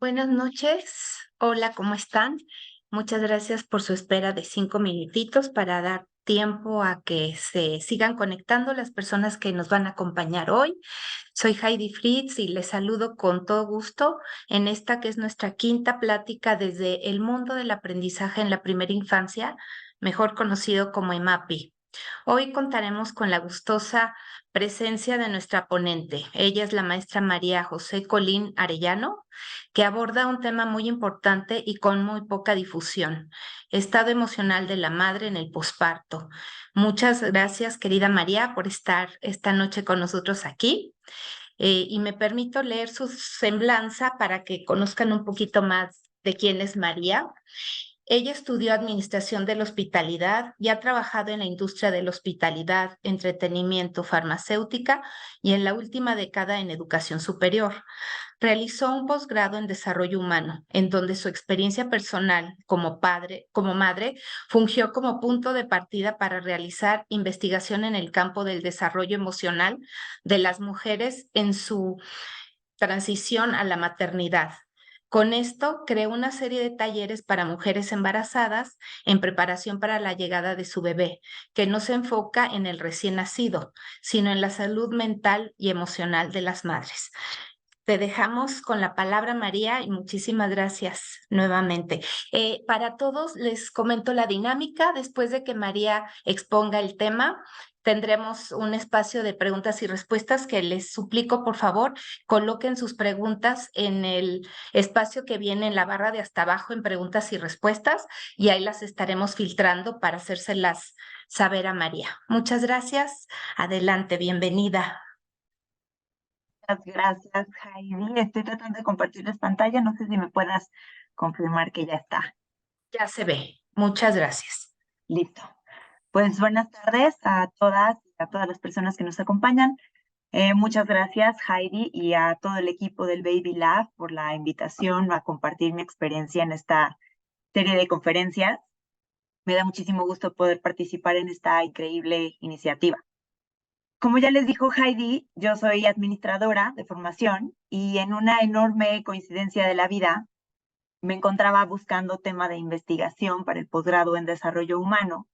Buenas noches. Hola, ¿cómo están? Muchas gracias por su espera de 5 minutitos para dar tiempo a que se sigan conectando las personas que nos van a acompañar hoy. Soy Heidi Fritz y les saludo con todo gusto en esta que es nuestra quinta plática desde el mundo del aprendizaje en la primera infancia, mejor conocido como EMAPI. Hoy contaremos con la gustosa presencia de nuestra ponente. Ella es la maestra María José Colín Arellano, que aborda un tema muy importante y con muy poca difusión: estado emocional de la madre en el posparto. Muchas gracias, querida María, por estar esta noche con nosotros aquí. Y me permito leer su semblanza para que conozcan un poquito más de quién es María. Ella estudió administración de la hospitalidad y ha trabajado en la industria de la hospitalidad, entretenimiento, farmacéutica y en la última década en educación superior. Realizó un posgrado en desarrollo humano, en donde su experiencia personal como madre, fungió como punto de partida para realizar investigación en el campo del desarrollo emocional de las mujeres en su transición a la maternidad. Con esto, creó una serie de talleres para mujeres embarazadas en preparación para la llegada de su bebé, que no se enfoca en el recién nacido, sino en la salud mental y emocional de las madres. Te dejamos con la palabra, María, y muchísimas gracias nuevamente. Para todos les comento la dinámica. Después de que María exponga el tema, tendremos un espacio de preguntas y respuestas que les suplico, por favor, coloquen sus preguntas en el espacio que viene en la barra de hasta abajo en preguntas y respuestas, y ahí las estaremos filtrando para hacérselas saber a María. Muchas gracias. Adelante, bienvenida. Muchas gracias, Heidi. Estoy tratando de compartirles pantalla. No sé si me puedas confirmar que ya está. Ya se ve. Muchas gracias. Listo. Pues buenas tardes a todas y a todas las personas que nos acompañan. Muchas gracias, Heidi, y a todo el equipo del Baby Lab por la invitación a compartir mi experiencia en esta serie de conferencias. Me da muchísimo gusto poder participar en esta increíble iniciativa. Como ya les dijo Heidi, yo soy administradora de formación y en una enorme coincidencia de la vida, me encontraba buscando tema de investigación para el posgrado en desarrollo humano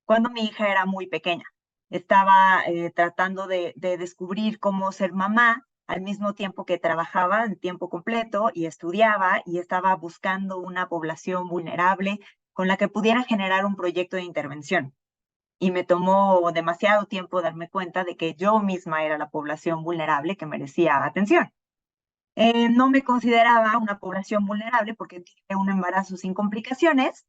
cuando mi hija era muy pequeña. Estaba tratando de descubrir cómo ser mamá al mismo tiempo que trabajaba en tiempo completo y estudiaba, y estaba buscando una población vulnerable con la que pudiera generar un proyecto de intervención. Y me tomó demasiado tiempo darme cuenta de que yo misma era la población vulnerable que merecía atención. No me consideraba una población vulnerable porque tuve un embarazo sin complicaciones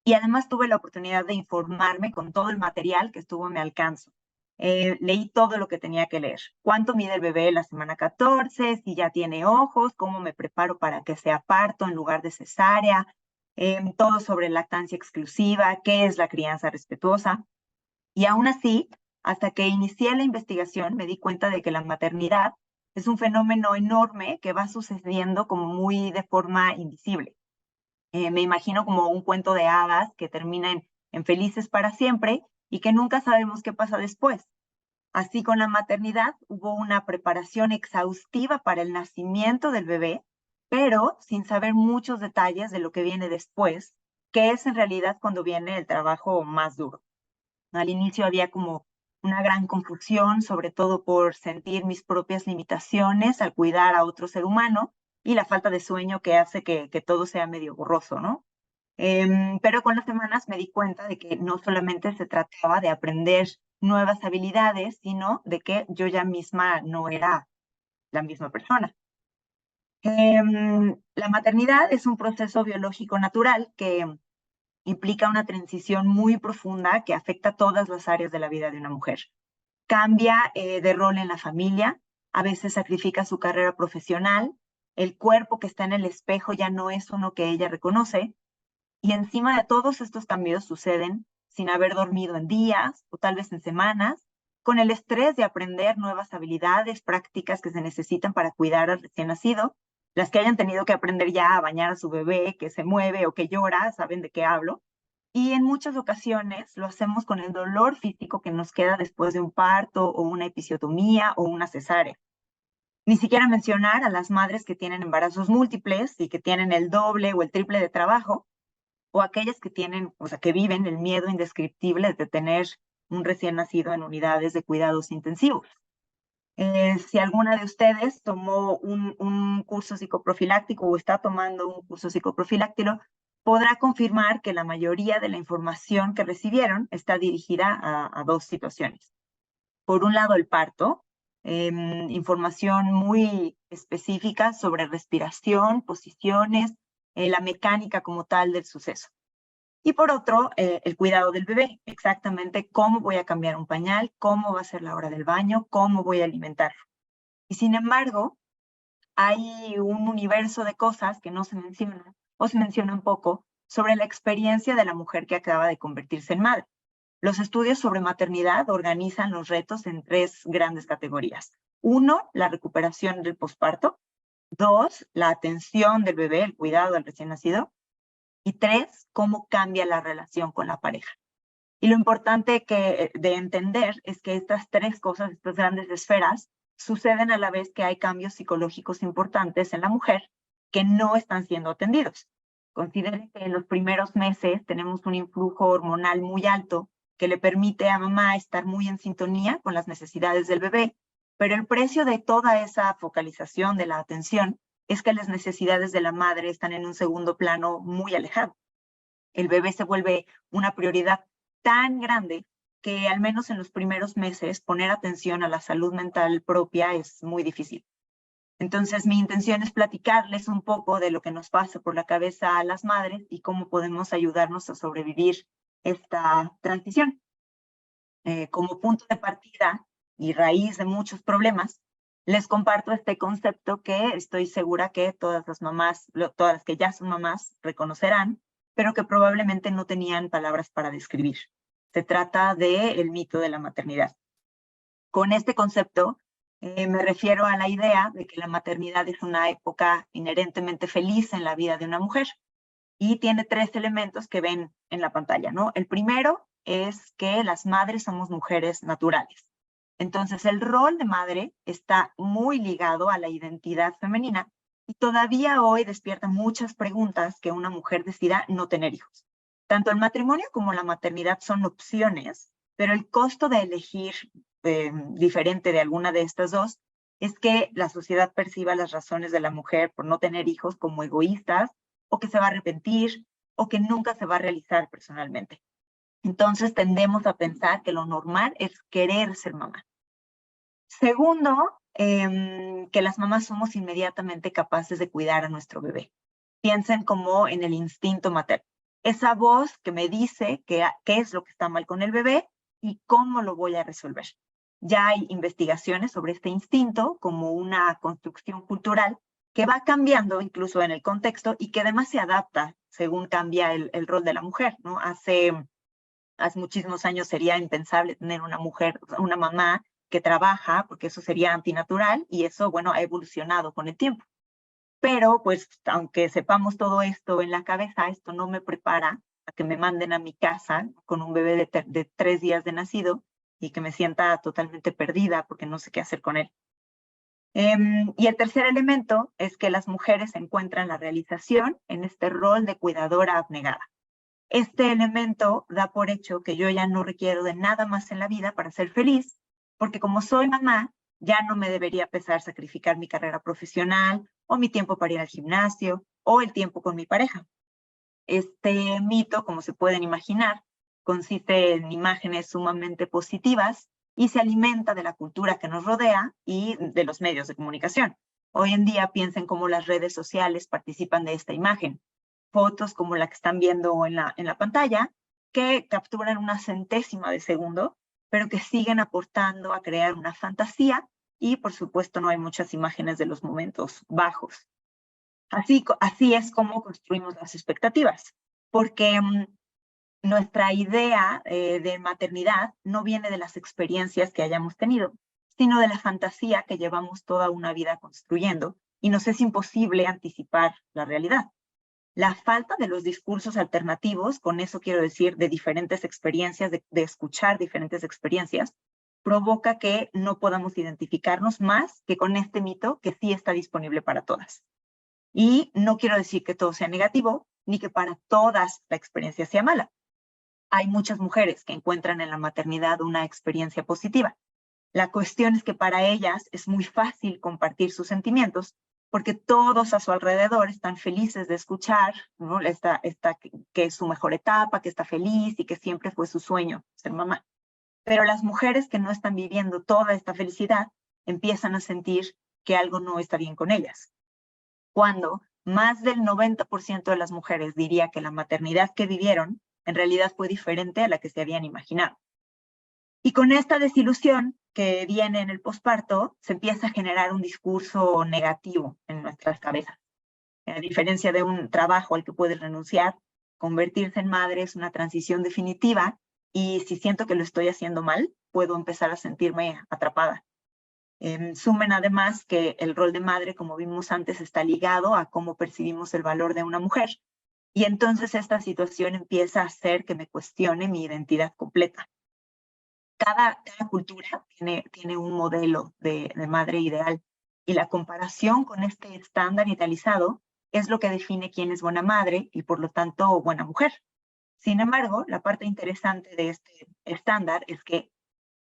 y además tuve la oportunidad de informarme con todo el material que estuvo a mi alcance. Leí todo lo que tenía que leer. ¿Cuánto mide el bebé la semana 14? Si ya tiene ojos, cómo me preparo para que sea parto en lugar de cesárea, todo sobre lactancia exclusiva, qué es la crianza respetuosa. Y aún así, hasta que inicié la investigación, me di cuenta de que la maternidad es un fenómeno enorme que va sucediendo como muy de forma invisible. Me imagino como un cuento de hadas que termina en felices para siempre y que nunca sabemos qué pasa después. Así con la maternidad hubo una preparación exhaustiva para el nacimiento del bebé, pero sin saber muchos detalles de lo que viene después, que es en realidad cuando viene el trabajo más duro. Al inicio había como una gran confusión, sobre todo por sentir mis propias limitaciones al cuidar a otro ser humano y la falta de sueño que hace que todo sea medio borroso, ¿no? Pero con las semanas me di cuenta de que no solamente se trataba de aprender nuevas habilidades, sino de que yo ya misma no era la misma persona. La maternidad es un proceso biológico natural que implica una transición muy profunda que afecta todas las áreas de la vida de una mujer. Cambia de rol en la familia, a veces sacrifica su carrera profesional, el cuerpo que está en el espejo ya no es uno que ella reconoce, y encima de todos estos cambios suceden sin haber dormido en días o tal vez en semanas, con el estrés de aprender nuevas habilidades prácticas que se necesitan para cuidar al recién nacido. Las que hayan tenido que aprender ya a bañar a su bebé, que se mueve o que llora, saben de qué hablo. Y en muchas ocasiones lo hacemos con el dolor físico que nos queda después de un parto o una episiotomía o una cesárea. Ni siquiera mencionar a las madres que tienen embarazos múltiples y que tienen el doble o el triple de trabajo, o aquellas que tienen, o sea, que viven el miedo indescriptible de tener un recién nacido en unidades de cuidados intensivos. Si alguna de ustedes tomó un curso psicoprofiláctico o está tomando un curso psicoprofiláctico, podrá confirmar que la mayoría de la información que recibieron está dirigida a dos situaciones. Por un lado, el parto, información muy específica sobre respiración, posiciones, la mecánica como tal del suceso. Y por otro, el cuidado del bebé, exactamente cómo voy a cambiar un pañal, cómo va a ser la hora del baño, cómo voy a alimentarlo. Y sin embargo, hay un universo de cosas que no se mencionan o se mencionan poco sobre la experiencia de la mujer que acaba de convertirse en madre. Los estudios sobre maternidad organizan los retos en tres grandes categorías. Uno, la recuperación del posparto. Dos, la atención del bebé, el cuidado del recién nacido. Y tres, cómo cambia la relación con la pareja. Y lo importante de entender es que estas tres cosas, estas grandes esferas, suceden a la vez que hay cambios psicológicos importantes en la mujer que no están siendo atendidos. Consideren que en los primeros meses tenemos un influjo hormonal muy alto que le permite a mamá estar muy en sintonía con las necesidades del bebé, pero el precio de toda esa focalización de la atención es que las necesidades de la madre están en un segundo plano muy alejado. El bebé se vuelve una prioridad tan grande que al menos en los primeros meses poner atención a la salud mental propia es muy difícil. Entonces mi intención es platicarles un poco de lo que nos pasa por la cabeza a las madres y cómo podemos ayudarnos a sobrevivir esta transición. Como punto de partida y raíz de muchos problemas, les comparto este concepto que estoy segura que todas las mamás, todas las que ya son mamás, reconocerán, pero que probablemente no tenían palabras para describir. Se trata del mito de la maternidad. Con este concepto me refiero a la idea de que la maternidad es una época inherentemente feliz en la vida de una mujer y tiene tres elementos que ven en la pantalla, ¿no? El primero es que las madres somos mujeres naturales. Entonces, el rol de madre está muy ligado a la identidad femenina y todavía hoy despierta muchas preguntas que una mujer decida no tener hijos. Tanto el matrimonio como la maternidad son opciones, pero el costo de elegir diferente de alguna de estas dos es que la sociedad perciba las razones de la mujer por no tener hijos como egoístas, o que se va a arrepentir, o que nunca se va a realizar personalmente. Entonces tendemos a pensar que lo normal es querer ser mamá. Segundo, que las mamás somos inmediatamente capaces de cuidar a nuestro bebé. Piensen como en el instinto materno. Esa voz que me dice qué es lo que está mal con el bebé y cómo lo voy a resolver. Ya hay investigaciones sobre este instinto como una construcción cultural que va cambiando incluso en el contexto y que además se adapta según cambia el rol de la mujer, ¿no? Hace muchísimos años sería impensable tener una mujer, una mamá que trabaja, porque eso sería antinatural y eso, bueno, ha evolucionado con el tiempo. Pero, pues, aunque sepamos todo esto en la cabeza, esto no me prepara a que me manden a mi casa con un bebé de 3 días de nacido y que me sienta totalmente perdida porque no sé qué hacer con él. Y el tercer elemento es que las mujeres encuentran la realización en este rol de cuidadora abnegada. Este elemento da por hecho que yo ya no requiero de nada más en la vida para ser feliz, porque como soy mamá, ya no me debería pesar sacrificar mi carrera profesional o mi tiempo para ir al gimnasio o el tiempo con mi pareja. Este mito, como se pueden imaginar, consiste en imágenes sumamente positivas y se alimenta de la cultura que nos rodea y de los medios de comunicación. Hoy en día piensen cómo las redes sociales participan de esta imagen. Fotos como la que están viendo en la pantalla, que capturan una centésima de segundo, pero que siguen aportando a crear una fantasía y, por supuesto, no hay muchas imágenes de los momentos bajos. Así es como construimos las expectativas, porque nuestra idea de maternidad no viene de las experiencias que hayamos tenido, sino de la fantasía que llevamos toda una vida construyendo y nos es imposible anticipar la realidad. La falta de los discursos alternativos, con eso quiero decir de diferentes experiencias, de escuchar diferentes experiencias, provoca que no podamos identificarnos más que con este mito que sí está disponible para todas. Y no quiero decir que todo sea negativo, ni que para todas la experiencia sea mala. Hay muchas mujeres que encuentran en la maternidad una experiencia positiva. La cuestión es que para ellas es muy fácil compartir sus sentimientos porque todos a su alrededor están felices de escuchar, ¿no? Que es su mejor etapa, que está feliz y que siempre fue su sueño ser mamá. Pero las mujeres que no están viviendo toda esta felicidad empiezan a sentir que algo no está bien con ellas. Cuando más del 90% de las mujeres diría que la maternidad que vivieron en realidad fue diferente a la que se habían imaginado. Y con esta desilusión que viene en el posparto, se empieza a generar un discurso negativo en nuestras cabezas. A diferencia de un trabajo al que puedes renunciar, convertirse en madre es una transición definitiva y si siento que lo estoy haciendo mal, puedo empezar a sentirme atrapada. Sumen además que el rol de madre, como vimos antes, está ligado a cómo percibimos el valor de una mujer. Y entonces esta situación empieza a hacer que me cuestione mi identidad completa. Cada cultura tiene un modelo de madre ideal y la comparación con este estándar idealizado es lo que define quién es buena madre y por lo tanto buena mujer. Sin embargo, la parte interesante de este estándar es que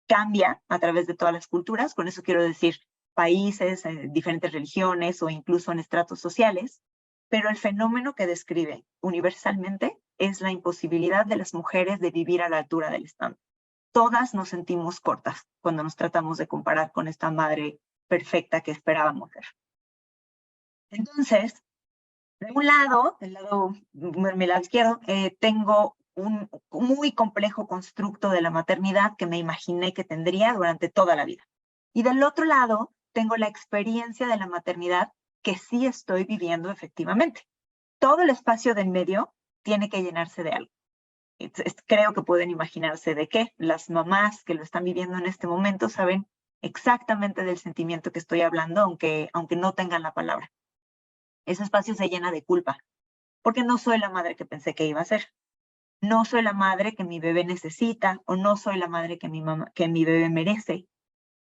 cambia a través de todas las culturas, con eso quiero decir países, diferentes religiones o incluso en estratos sociales, pero el fenómeno que describe universalmente es la imposibilidad de las mujeres de vivir a la altura del estándar. Todas nos sentimos cortas cuando nos tratamos de comparar con esta madre perfecta que esperábamos ser. Entonces, de un lado, mi lado izquierdo, tengo un muy complejo constructo de la maternidad que me imaginé que tendría durante toda la vida. Y del otro lado, tengo la experiencia de la maternidad que sí estoy viviendo efectivamente. Todo el espacio de en medio tiene que llenarse de algo. Creo que pueden imaginarse de qué. Las mamás que lo están viviendo en este momento saben exactamente del sentimiento que estoy hablando, aunque no tengan la palabra. Ese espacio se llena de culpa, porque no soy la madre que pensé que iba a ser. No soy la madre que mi bebé necesita o no soy la madre que mi bebé merece.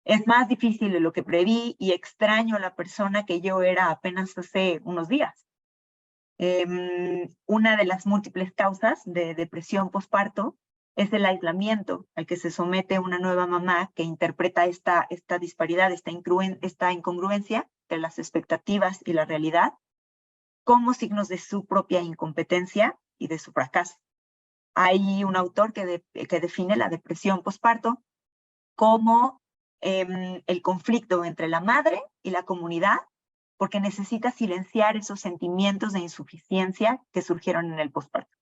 Es más difícil de lo que preví y extraño a la persona que yo era apenas hace unos días. Una de las múltiples causas de depresión postparto es el aislamiento al que se somete una nueva mamá que interpreta esta disparidad, esta incongruencia entre las expectativas y la realidad como signos de su propia incompetencia y de su fracaso. Hay un autor que define la depresión postparto como el conflicto entre la madre y la comunidad, porque necesita silenciar esos sentimientos de insuficiencia que surgieron en el posparto.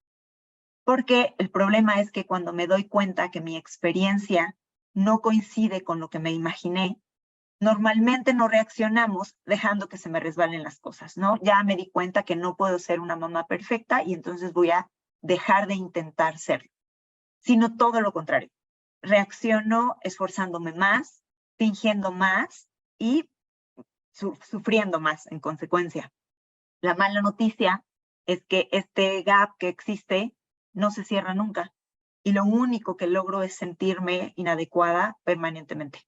Porque el problema es que cuando me doy cuenta que mi experiencia no coincide con lo que me imaginé, normalmente no reaccionamos dejando que se me resbalen las cosas, ¿no? Ya me di cuenta que no puedo ser una mamá perfecta y entonces voy a dejar de intentar serlo, sino todo lo contrario. Reacciono esforzándome más, fingiendo más y sufriendo más en consecuencia. La mala noticia es que este gap que existe no se cierra nunca y lo único que logro es sentirme inadecuada permanentemente.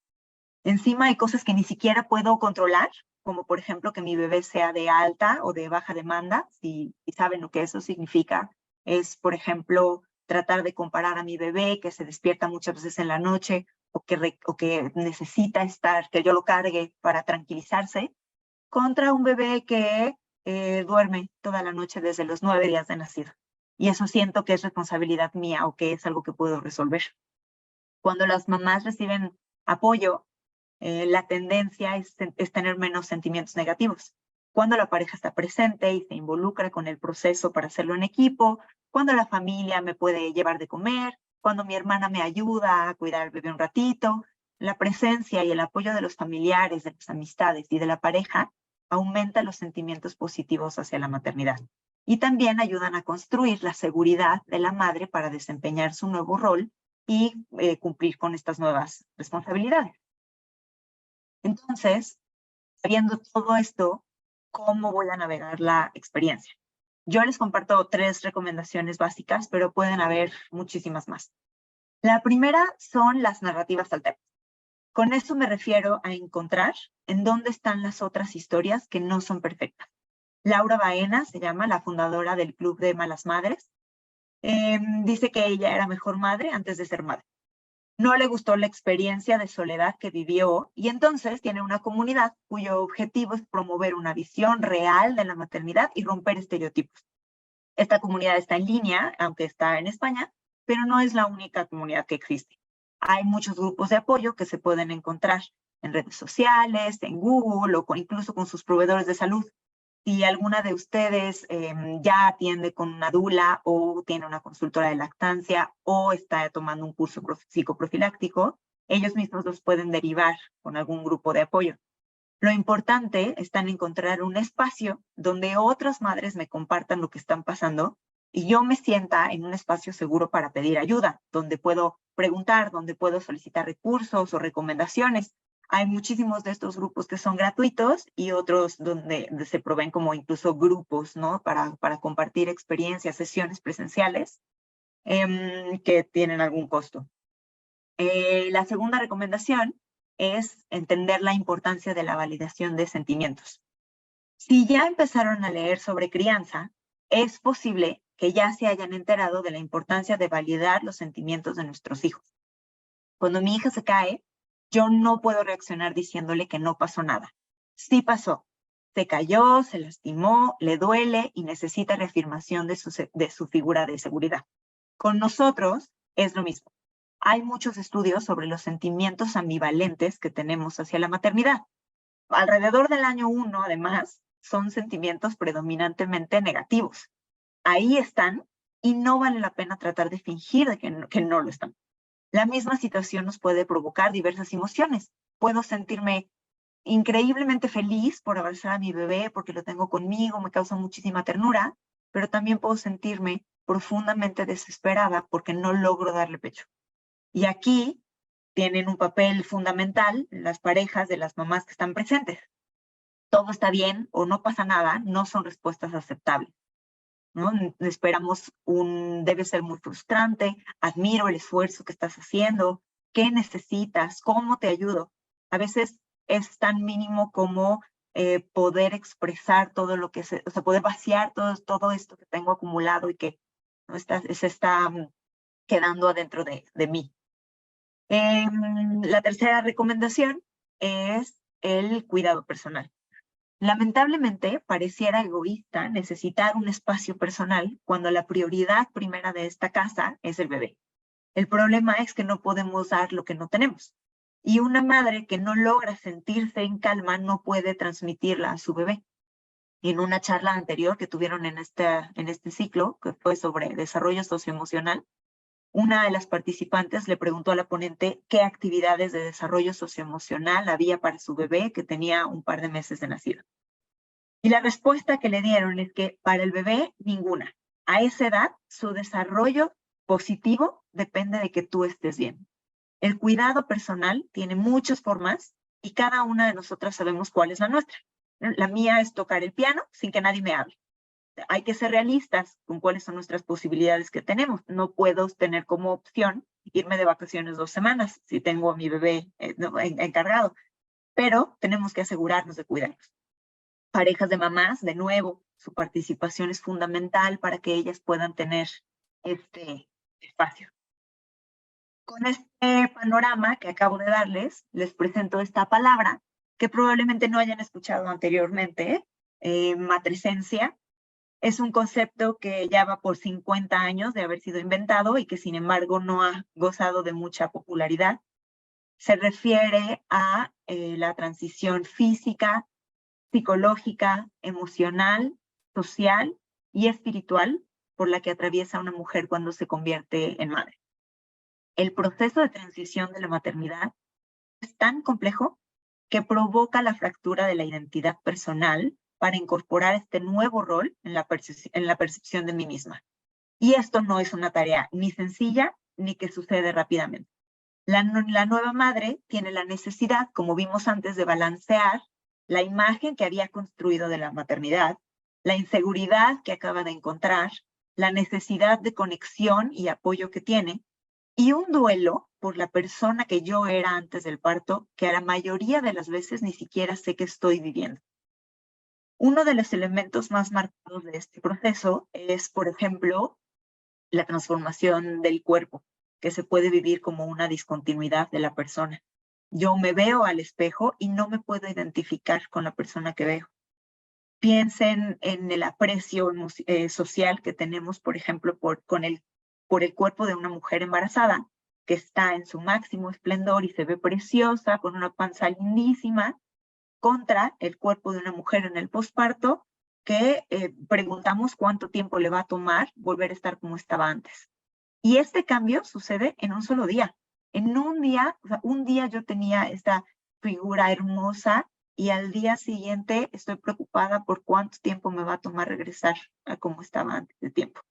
Encima hay cosas que ni siquiera puedo controlar, como por ejemplo que mi bebé sea de alta o de baja demanda, si saben lo que eso significa. Es, por ejemplo, tratar de comparar a mi bebé que se despierta muchas veces en la noche o que necesita que yo lo cargue para tranquilizarse, contra un bebé que duerme toda la noche desde los 9 días de nacido. Y eso siento que es responsabilidad mía o que es algo que puedo resolver. Cuando las mamás reciben apoyo, la tendencia es tener menos sentimientos negativos. Cuando la pareja está presente y se involucra con el proceso para hacerlo en equipo, cuando la familia me puede llevar de comer, cuando mi hermana me ayuda a cuidar al bebé un ratito, la presencia y el apoyo de los familiares, de las amistades y de la pareja aumenta los sentimientos positivos hacia la maternidad. Y también ayudan a construir la seguridad de la madre para desempeñar su nuevo rol y cumplir con estas nuevas responsabilidades. Entonces, sabiendo todo esto, ¿cómo voy a navegar la experiencia? Yo les comparto 3 recomendaciones básicas, pero pueden haber muchísimas más. La primera son las narrativas alternas. Con eso me refiero a encontrar en dónde están las otras historias que no son perfectas. Laura Baena se llama, la fundadora del Club de Malas Madres. Dice que ella era mejor madre antes de ser madre. No le gustó la experiencia de soledad que vivió y entonces tiene una comunidad cuyo objetivo es promover una visión real de la maternidad y romper estereotipos. Esta comunidad está en línea, aunque está en España, pero no es la única comunidad que existe. Hay muchos grupos de apoyo que se pueden encontrar en redes sociales, en Google o incluso con sus proveedores de salud. Si alguna de ustedes ya atiende con una dula o tiene una consultora de lactancia o está tomando un curso psicoprofiláctico, ellos mismos los pueden derivar con algún grupo de apoyo. Lo importante está en encontrar un espacio donde otras madres me compartan lo que están pasando y yo me sienta en un espacio seguro para pedir ayuda, donde puedo preguntar, donde puedo solicitar recursos o recomendaciones. Hay muchísimos de estos grupos que son gratuitos y otros donde se proveen como incluso grupos, ¿no? Para compartir experiencias, sesiones presenciales que tienen algún costo. La segunda recomendación es entender la importancia de la validación de sentimientos. Si ya empezaron a leer sobre crianza, es posible que ya se hayan enterado de la importancia de validar los sentimientos de nuestros hijos. Cuando mi hija se cae, yo no puedo reaccionar diciéndole que no pasó nada. Sí pasó. Se cayó, se lastimó, le duele y necesita reafirmación de su figura de seguridad. Con nosotros es lo mismo. Hay muchos estudios sobre los sentimientos ambivalentes que tenemos hacia la maternidad. Alrededor del año 1, además, son sentimientos predominantemente negativos. Ahí están y no vale la pena tratar de fingir de que no lo están. La misma situación nos puede provocar diversas emociones. Puedo sentirme increíblemente feliz por abrazar a mi bebé porque lo tengo conmigo, me causa muchísima ternura, pero también puedo sentirme profundamente desesperada porque no logro darle pecho. Y aquí tienen un papel fundamental las parejas de las mamás que están presentes. Todo está bien o no pasa nada, no son respuestas aceptables, ¿no? Esperamos debe ser muy frustrante, admiro el esfuerzo que estás haciendo, ¿qué necesitas? ¿Cómo te ayudo? A veces es tan mínimo como poder expresar todo lo que o sea, poder vaciar todo esto que tengo acumulado y que ¿no? se está quedando adentro de mí. La tercera recomendación es el cuidado personal. Lamentablemente, pareciera egoísta necesitar un espacio personal cuando la prioridad primera de esta casa es el bebé. El problema es que no podemos dar lo que no tenemos. Y una madre que no logra sentirse en calma no puede transmitirla a su bebé. En una charla anterior que tuvieron en este ciclo, que fue sobre desarrollo socioemocional, una de las participantes le preguntó a la ponente qué actividades de desarrollo socioemocional había para su bebé que tenía un par de meses de nacido. Y la respuesta que le dieron es que para el bebé, ninguna. A esa edad, su desarrollo positivo depende de que tú estés bien. El cuidado personal tiene muchas formas y cada una de nosotras sabemos cuál es la nuestra. La mía es tocar el piano sin que nadie me hable. Hay que ser realistas con cuáles son nuestras posibilidades que tenemos. No puedo tener como opción irme de vacaciones 2 semanas si tengo a mi bebé encargado, pero tenemos que asegurarnos de cuidarnos. Parejas de mamás, de nuevo, su participación es fundamental para que ellas puedan tener este espacio. Con este panorama que acabo de darles, les presento esta palabra que probablemente no hayan escuchado anteriormente, matresencia. Es un concepto que ya va por 50 años de haber sido inventado y que sin embargo no ha gozado de mucha popularidad. Se refiere a la transición física, psicológica, emocional, social y espiritual por la que atraviesa una mujer cuando se convierte en madre. El proceso de transición de la maternidad es tan complejo que provoca la fractura de la identidad personal para incorporar este nuevo rol en la percepción de mí misma. Y esto no es una tarea ni sencilla ni que sucede rápidamente. La nueva madre tiene la necesidad, como vimos antes, de balancear la imagen que había construido de la maternidad, la inseguridad que acaba de encontrar, la necesidad de conexión y apoyo que tiene, y un duelo por la persona que yo era antes del parto, que a la mayoría de las veces ni siquiera sé que estoy viviendo. Uno de los elementos más marcados de este proceso es, por ejemplo, la transformación del cuerpo, que se puede vivir como una discontinuidad de la persona. Yo me veo al espejo y no me puedo identificar con la persona que veo. Piensen en el aprecio social que tenemos, por ejemplo, por el cuerpo de una mujer embarazada, que está en su máximo esplendor y se ve preciosa, con una panza lindísima, contra el cuerpo de una mujer en el posparto, que preguntamos cuánto tiempo le va a tomar volver a estar como estaba antes. Y este cambio sucede en un solo día. En un día, o sea, un día yo tenía esta figura hermosa y al día siguiente estoy preocupada por cuánto tiempo me va a tomar regresar a como estaba antes de tiempo.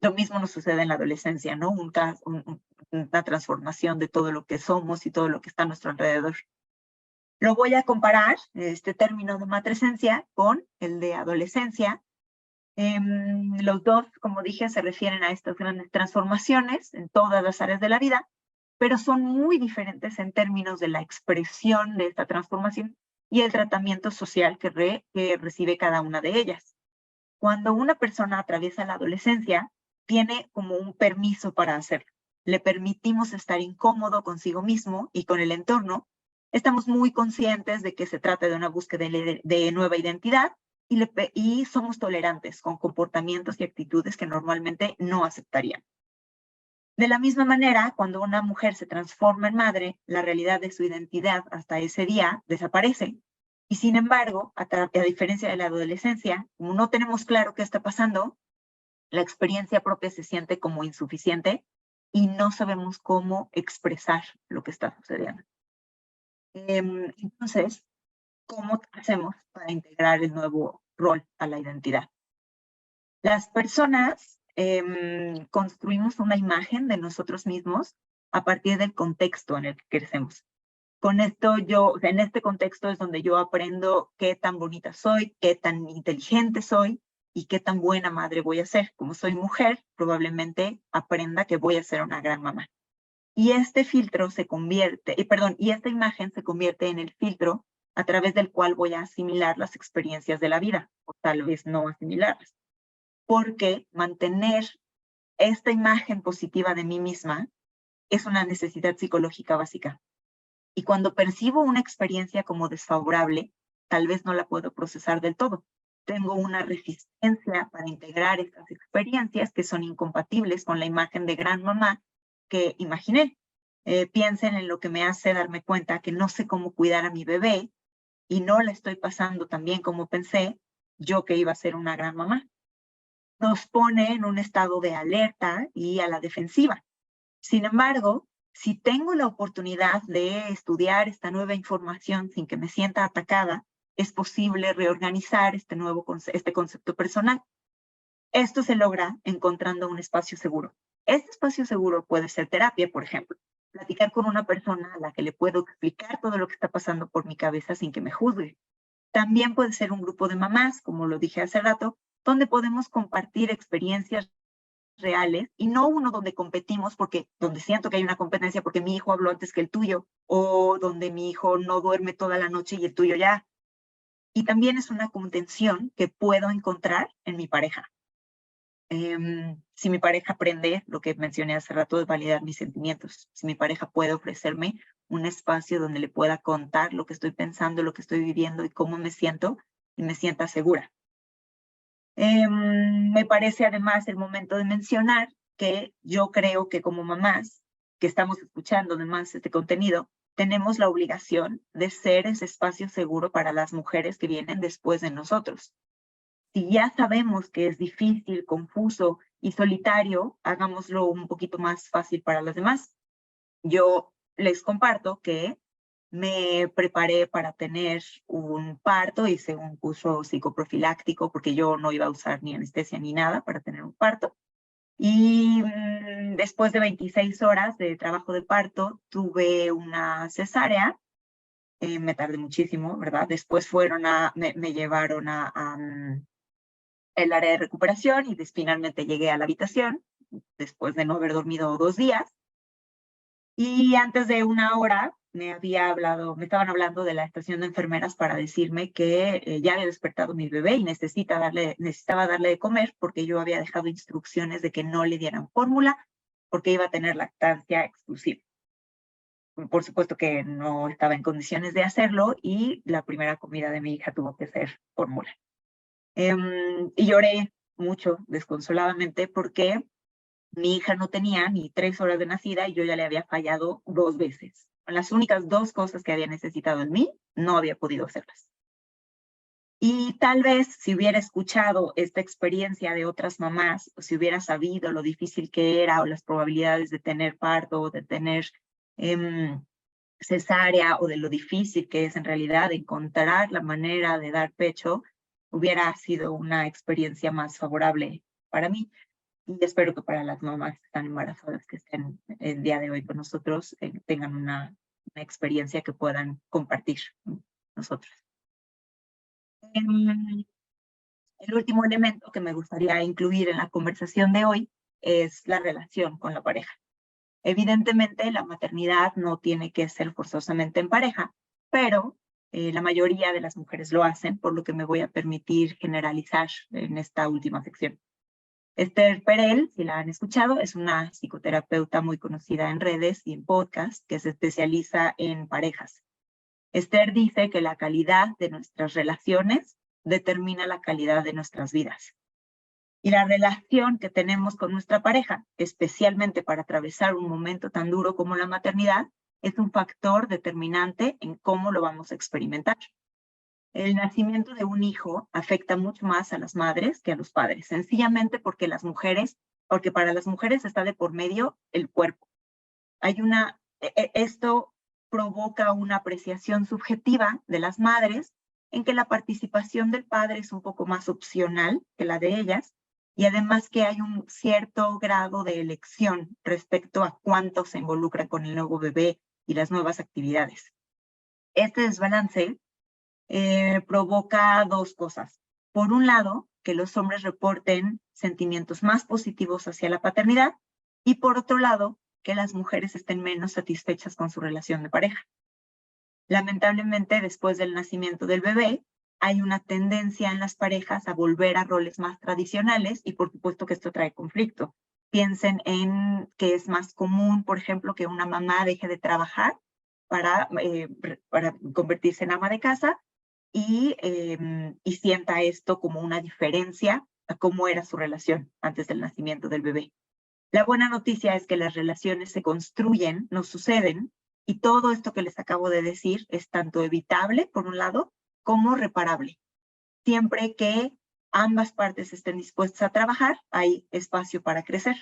Lo mismo nos sucede en la adolescencia, ¿no? Una transformación de todo lo que somos y todo lo que está a nuestro alrededor. Lo voy a comparar, este término de matresencia, con el de adolescencia. Los dos, como dije, se refieren a estas grandes transformaciones en todas las áreas de la vida, pero son muy diferentes en términos de la expresión de esta transformación y el tratamiento social que recibe cada una de ellas. Cuando una persona atraviesa la adolescencia, tiene como un permiso para hacerlo. Le permitimos estar incómodo consigo mismo y con el entorno. Estamos muy conscientes de que se trata de una búsqueda de nueva identidad y somos tolerantes con comportamientos y actitudes que normalmente no aceptarían. De la misma manera, cuando una mujer se transforma en madre, la realidad de su identidad hasta ese día desaparece. Y sin embargo, a diferencia de la adolescencia, como no tenemos claro qué está pasando, la experiencia propia se siente como insuficiente y no sabemos cómo expresar lo que está sucediendo. Entonces, ¿cómo hacemos para integrar el nuevo rol a la identidad? Las personas construimos una imagen de nosotros mismos a partir del contexto en el que crecemos. Con esto en este contexto es donde yo aprendo qué tan bonita soy, qué tan inteligente soy y qué tan buena madre voy a ser. Como soy mujer, probablemente aprenda que voy a ser una gran mamá. Y este filtro se convierte, y esta imagen se convierte en el filtro a través del cual voy a asimilar las experiencias de la vida, o tal vez no asimilarlas. Porque mantener esta imagen positiva de mí misma es una necesidad psicológica básica. Y cuando percibo una experiencia como desfavorable, tal vez no la puedo procesar del todo. Tengo una resistencia para integrar estas experiencias que son incompatibles con la imagen de gran mamá que imaginé. Piensen en lo que me hace darme cuenta que no sé cómo cuidar a mi bebé y no la estoy pasando tan bien como pensé yo que iba a ser una gran mamá. Nos pone en un estado de alerta y a la defensiva. Sin embargo, si tengo la oportunidad de estudiar esta nueva información sin que me sienta atacada, es posible reorganizar este concepto personal. Esto se logra encontrando un espacio seguro. Este espacio seguro puede ser terapia, por ejemplo. Platicar con una persona a la que le puedo explicar todo lo que está pasando por mi cabeza sin que me juzgue. También puede ser un grupo de mamás, como lo dije hace rato, donde podemos compartir experiencias reales y no uno donde competimos donde siento que hay una competencia porque mi hijo habló antes que el tuyo o donde mi hijo no duerme toda la noche y el tuyo ya. Y también es una contención que puedo encontrar en mi pareja. Si mi pareja aprende lo que mencioné hace rato de validar mis sentimientos, si mi pareja puede ofrecerme un espacio donde le pueda contar lo que estoy pensando, lo que estoy viviendo y cómo me siento y me sienta segura. Me parece además el momento de mencionar que yo creo que como mamás que estamos escuchando además este contenido, tenemos la obligación de ser ese espacio seguro para las mujeres que vienen después de nosotros. Si ya sabemos que es difícil, confuso y solitario, hagámoslo un poquito más fácil para las demás. Yo les comparto que me preparé para tener un parto, hice un curso psicoprofiláctico porque yo no iba a usar ni anestesia ni nada para tener un parto. Y después de 26 horas de trabajo de parto, tuve una cesárea. Me tardé muchísimo, ¿verdad? Después me llevaron a el área de recuperación y finalmente llegué a la habitación después de no haber dormido 2 días. Y antes de una hora me estaban hablando de la estación de enfermeras para decirme que ya había despertado mi bebé y necesitaba darle de comer porque yo había dejado instrucciones de que no le dieran fórmula porque iba a tener lactancia exclusiva. Por supuesto que no estaba en condiciones de hacerlo y la primera comida de mi hija tuvo que ser fórmula. Y lloré mucho, desconsoladamente, porque mi hija no tenía ni 3 horas de nacida y yo ya le había fallado 2 veces. Las únicas 2 cosas que había necesitado en mí, no había podido hacerlas. Y tal vez si hubiera escuchado esta experiencia de otras mamás, o si hubiera sabido lo difícil que era o las probabilidades de tener parto o de tener cesárea o de lo difícil que es en realidad encontrar la manera de dar pecho, hubiera sido una experiencia más favorable para mí. Y espero que para las mamás que están embarazadas, que estén el día de hoy con nosotros, tengan una experiencia que puedan compartir con nosotros. El último elemento que me gustaría incluir en la conversación de hoy es la relación con la pareja. Evidentemente, la maternidad no tiene que ser forzosamente en pareja, pero la mayoría de las mujeres lo hacen, por lo que me voy a permitir generalizar en esta última sección. Esther Perel, si la han escuchado, es una psicoterapeuta muy conocida en redes y en podcast que se especializa en parejas. Esther dice que la calidad de nuestras relaciones determina la calidad de nuestras vidas. Y la relación que tenemos con nuestra pareja, especialmente para atravesar un momento tan duro como la maternidad, es un factor determinante en cómo lo vamos a experimentar. El nacimiento de un hijo afecta mucho más a las madres que a los padres, sencillamente porque para las mujeres está de por medio el cuerpo. Esto provoca una apreciación subjetiva de las madres en que la participación del padre es un poco más opcional que la de ellas, y además que hay un cierto grado de elección respecto a cuánto se involucra con el nuevo bebé y las nuevas actividades. Este desbalance provoca 2 cosas. Por un lado, que los hombres reporten sentimientos más positivos hacia la paternidad, y por otro lado, que las mujeres estén menos satisfechas con su relación de pareja. Lamentablemente, después del nacimiento del bebé, hay una tendencia en las parejas a volver a roles más tradicionales y por supuesto que esto trae conflicto. Piensen en que es más común, por ejemplo, que una mamá deje de trabajar para convertirse en ama de casa y sienta esto como una diferencia a cómo era su relación antes del nacimiento del bebé. La buena noticia es que las relaciones se construyen, no suceden, y todo esto que les acabo de decir es tanto evitable, por un lado, como reparable. Siempre que ambas partes estén dispuestas a trabajar, hay espacio para crecer.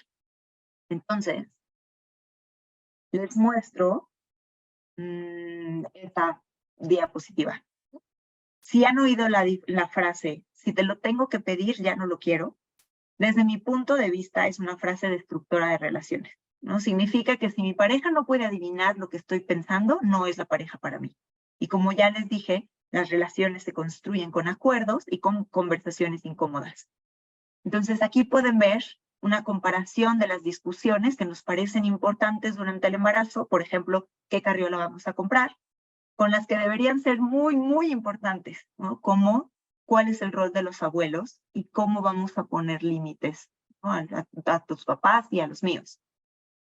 Entonces, les muestro esta diapositiva. Si han oído la frase, si te lo tengo que pedir, ya no lo quiero, desde mi punto de vista es una frase destructora de relaciones, ¿no? Significa que si mi pareja no puede adivinar lo que estoy pensando, no es la pareja para mí. Y como ya les dije, las relaciones se construyen con acuerdos y con conversaciones incómodas. Entonces aquí pueden ver una comparación de las discusiones que nos parecen importantes durante el embarazo, por ejemplo, qué carriola vamos a comprar, con las que deberían ser muy, muy importantes, ¿no? Como cuál es el rol de los abuelos y cómo vamos a poner límites, ¿no? a tus papás y a los míos.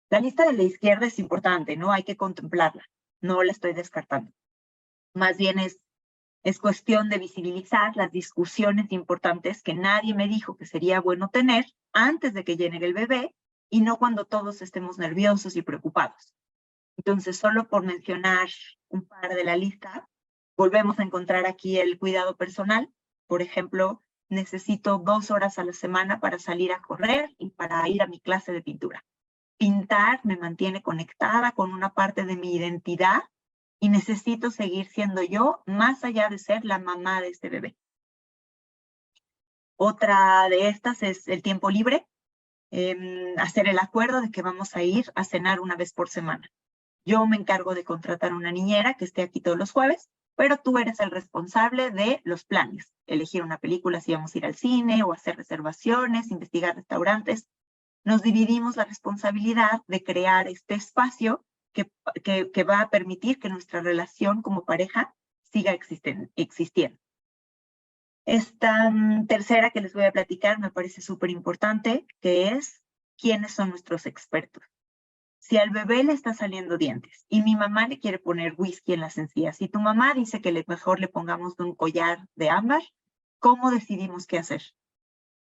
La lista de la izquierda es importante, ¿no? Hay que contemplarla, no la estoy descartando. Más bien es cuestión de visibilizar las discusiones importantes que nadie me dijo que sería bueno tener antes de que llegue el bebé y no cuando todos estemos nerviosos y preocupados. Entonces, solo por mencionar un par de la lista, volvemos a encontrar aquí el cuidado personal. Por ejemplo, necesito 2 horas a la semana para salir a correr y para ir a mi clase de pintura. Pintar me mantiene conectada con una parte de mi identidad y necesito seguir siendo yo más allá de ser la mamá de este bebé. Otra de estas es el tiempo libre, hacer el acuerdo de que vamos a ir a cenar una vez por semana. Yo me encargo de contratar una niñera que esté aquí todos los jueves, pero tú eres el responsable de los planes, elegir una película si vamos a ir al cine o hacer reservaciones, investigar restaurantes. Nos dividimos la responsabilidad de crear este espacio que va a permitir que nuestra relación como pareja siga existiendo. Esta tercera que les voy a platicar me parece súper importante, que es quiénes son nuestros expertos. Si al bebé le está saliendo dientes y mi mamá le quiere poner whisky en las encías y tu mamá dice que mejor le pongamos un collar de ámbar, ¿cómo decidimos qué hacer?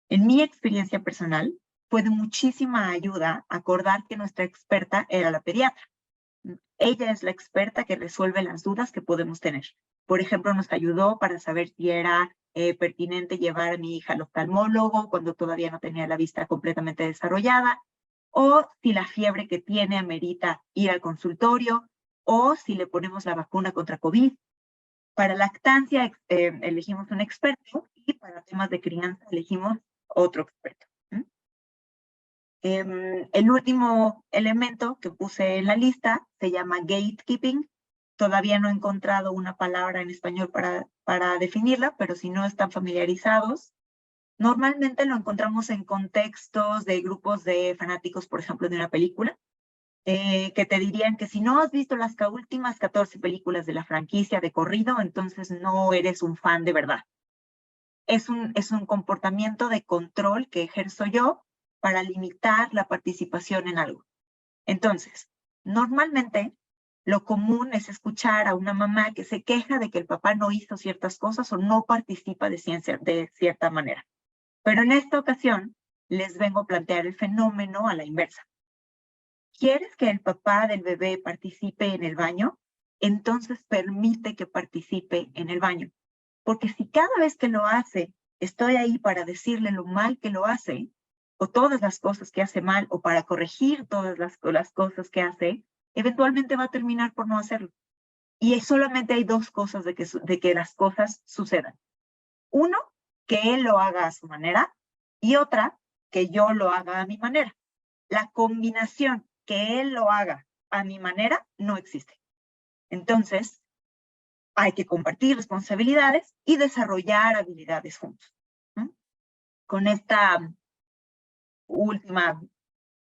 En mi experiencia personal, fue de muchísima ayuda acordar que nuestra experta era la pediatra. Ella es la experta que resuelve las dudas que podemos tener. Por ejemplo, nos ayudó para saber si era pertinente llevar a mi hija al oftalmólogo cuando todavía no tenía la vista completamente desarrollada, o si la fiebre que tiene amerita ir al consultorio, o si le ponemos la vacuna contra COVID. Para lactancia elegimos un experto y para temas de crianza elegimos otro experto. El último elemento que puse en la lista se llama gatekeeping. Todavía no he encontrado una palabra en español para definirla, pero si no están familiarizados, normalmente lo encontramos en contextos de grupos de fanáticos, por ejemplo, de una película, que te dirían que si no has visto las últimas 14 películas de la franquicia de corrido, entonces no eres un fan de verdad. Es un comportamiento de control que ejerzo yo para limitar la participación en algo. Entonces, normalmente lo común es escuchar a una mamá que se queja de que el papá no hizo ciertas cosas o no participa de cierta manera. Pero en esta ocasión les vengo a plantear el fenómeno a la inversa. ¿Quieres que el papá del bebé participe en el baño? Entonces permite que participe en el baño. Porque si cada vez que lo hace, estoy ahí para decirle lo mal que lo hace, o todas las cosas que hace mal, o para corregir todas las cosas que hace, eventualmente va a terminar por no hacerlo. Y solamente hay dos cosas de que las cosas sucedan. Uno, que él lo haga a su manera, y otra, que yo lo haga a mi manera. La combinación que él lo haga a mi manera no existe. Entonces, hay que compartir responsabilidades y desarrollar habilidades juntos. Con esta última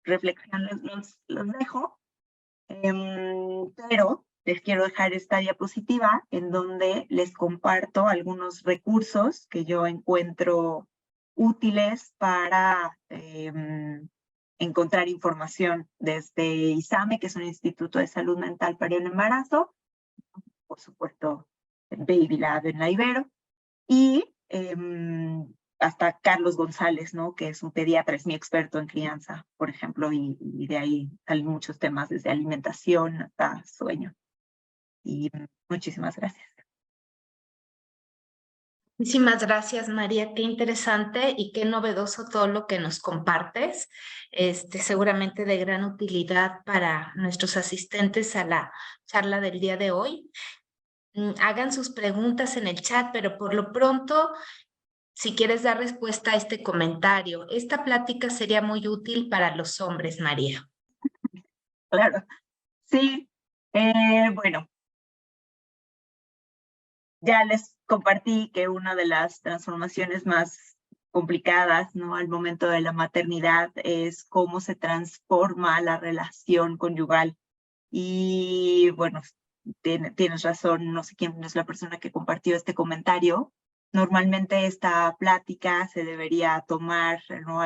reflexión los dejo, pero les quiero dejar esta diapositiva en donde les comparto algunos recursos que yo encuentro útiles para encontrar información desde ISAME, que es un Instituto de Salud Mental para el Embarazo, por supuesto, Baby Lab en la Ibero, y hasta Carlos González, ¿no? Que es un pediatra, es mi experto en crianza, por ejemplo, y de ahí salen muchos temas, desde alimentación hasta sueño. Y muchísimas gracias. Muchísimas gracias, María. Qué interesante y qué novedoso todo lo que nos compartes. Seguramente de gran utilidad para nuestros asistentes a la charla del día de hoy. Hagan sus preguntas en el chat, pero por lo pronto, si quieres dar respuesta a este comentario, esta plática sería muy útil para los hombres, María. Claro, sí. Bueno, ya les compartí que una de las transformaciones más complicadas, ¿no? Al momento de la maternidad es cómo se transforma la relación conyugal. Y bueno, tienes razón, no sé quién es la persona que compartió este comentario. Normalmente esta plática se debería tomar, ¿no?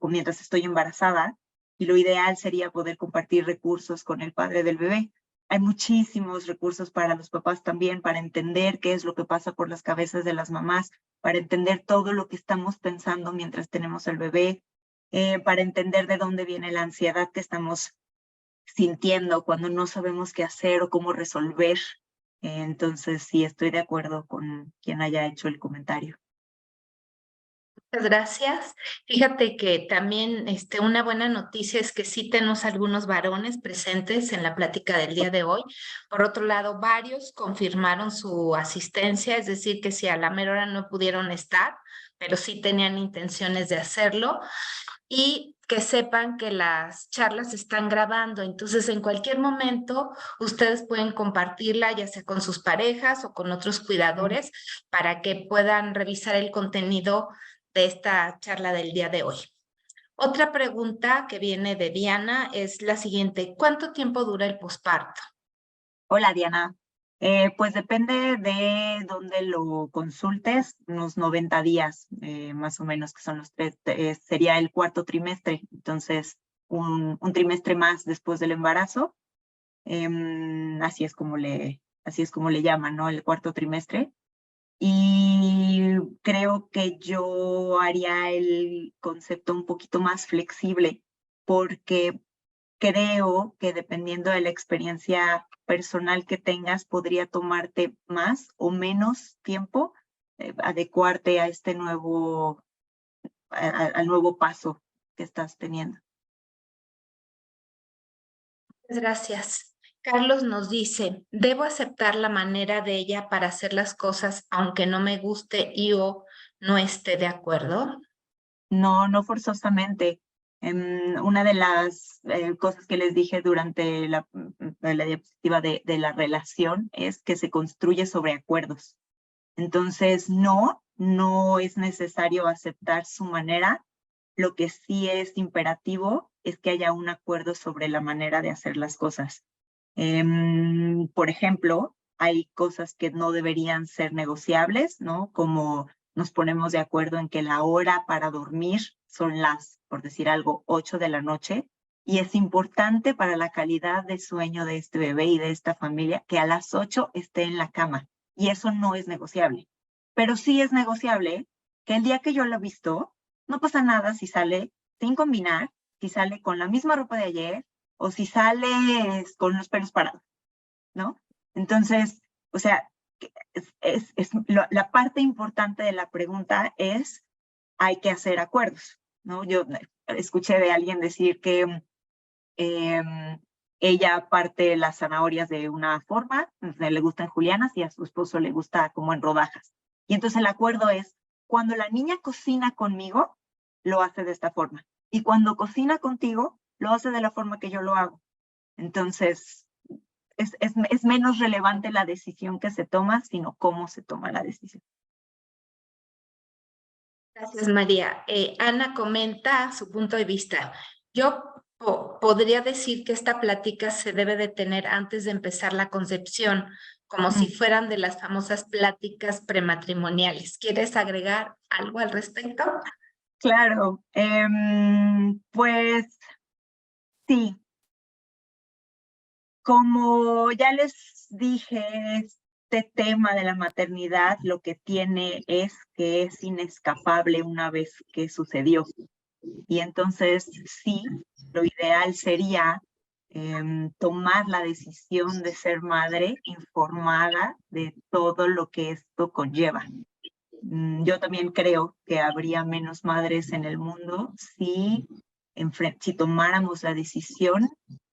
Mientras estoy embarazada, y lo ideal sería poder compartir recursos con el padre del bebé. Hay muchísimos recursos para los papás también, para entender qué es lo que pasa por las cabezas de las mamás, para entender todo lo que estamos pensando mientras tenemos el bebé, para entender de dónde viene la ansiedad que estamos sintiendo cuando no sabemos qué hacer o cómo resolver. Entonces, sí, estoy de acuerdo con quien haya hecho el comentario. Muchas gracias. Fíjate que también una buena noticia es que sí tenemos algunos varones presentes en la plática del día de hoy. Por otro lado, varios confirmaron su asistencia, es decir, que si a la mera hora no pudieron estar, pero sí tenían intenciones de hacerlo. Y que sepan que las charlas se están grabando, entonces en cualquier momento ustedes pueden compartirla, ya sea con sus parejas o con otros cuidadores, para que puedan revisar el contenido de esta charla del día de hoy. Otra pregunta que viene de Diana es la siguiente: ¿cuánto tiempo dura el posparto? Hola, Diana. Pues depende de dónde lo consultes, unos 90 días, más o menos, que son los tres, sería el cuarto trimestre, entonces un trimestre más después del embarazo. Así es como le llaman, ¿no? El cuarto trimestre. Y creo que yo haría el concepto un poquito más flexible, porque creo que dependiendo de la experiencia personal que tengas, podría tomarte más o menos tiempo adecuarte a este al nuevo paso que estás teniendo. Muchas gracias. Carlos nos dice: ¿debo aceptar la manera de ella para hacer las cosas aunque no me guste y o no esté de acuerdo? No, no forzosamente. Una de las cosas que les dije durante la diapositiva de la relación es que se construye sobre acuerdos. Entonces, no es necesario aceptar su manera. Lo que sí es imperativo es que haya un acuerdo sobre la manera de hacer las cosas. Por ejemplo, hay cosas que no deberían ser negociables, ¿no? Como nos ponemos de acuerdo en que la hora para dormir son las, por decir algo, 8 de la noche, y es importante para la calidad de sueño de este bebé y de esta familia que a las 8 esté en la cama, y eso no es negociable. Pero sí es negociable que el día que yo lo he visto, no pasa nada si sale sin combinar, si sale con la misma ropa de ayer, o si sales con los pelos parados, ¿no? Entonces, o sea, la parte importante de la pregunta es, hay que hacer acuerdos, ¿no? Yo escuché de alguien decir que ella parte las zanahorias de una forma, le gustan julianas y a su esposo le gusta como en rodajas. Y entonces el acuerdo es, cuando la niña cocina conmigo, lo hace de esta forma. Y cuando cocina contigo, lo hace de la forma que yo lo hago. Entonces, es menos relevante la decisión que se toma, sino cómo se toma la decisión. Gracias, María. Ana comenta su punto de vista. Yo podría decir que esta plática se debe de tener antes de empezar la concepción, como si fueran de las famosas pláticas prematrimoniales. ¿Quieres agregar algo al respecto? Claro, pues sí, como ya les dije, este tema de la maternidad lo que tiene es que es inescapable una vez que sucedió. Y entonces sí, lo ideal sería tomar la decisión de ser madre informada de todo lo que esto conlleva. Yo también creo que habría menos madres en el mundo si tomáramos la decisión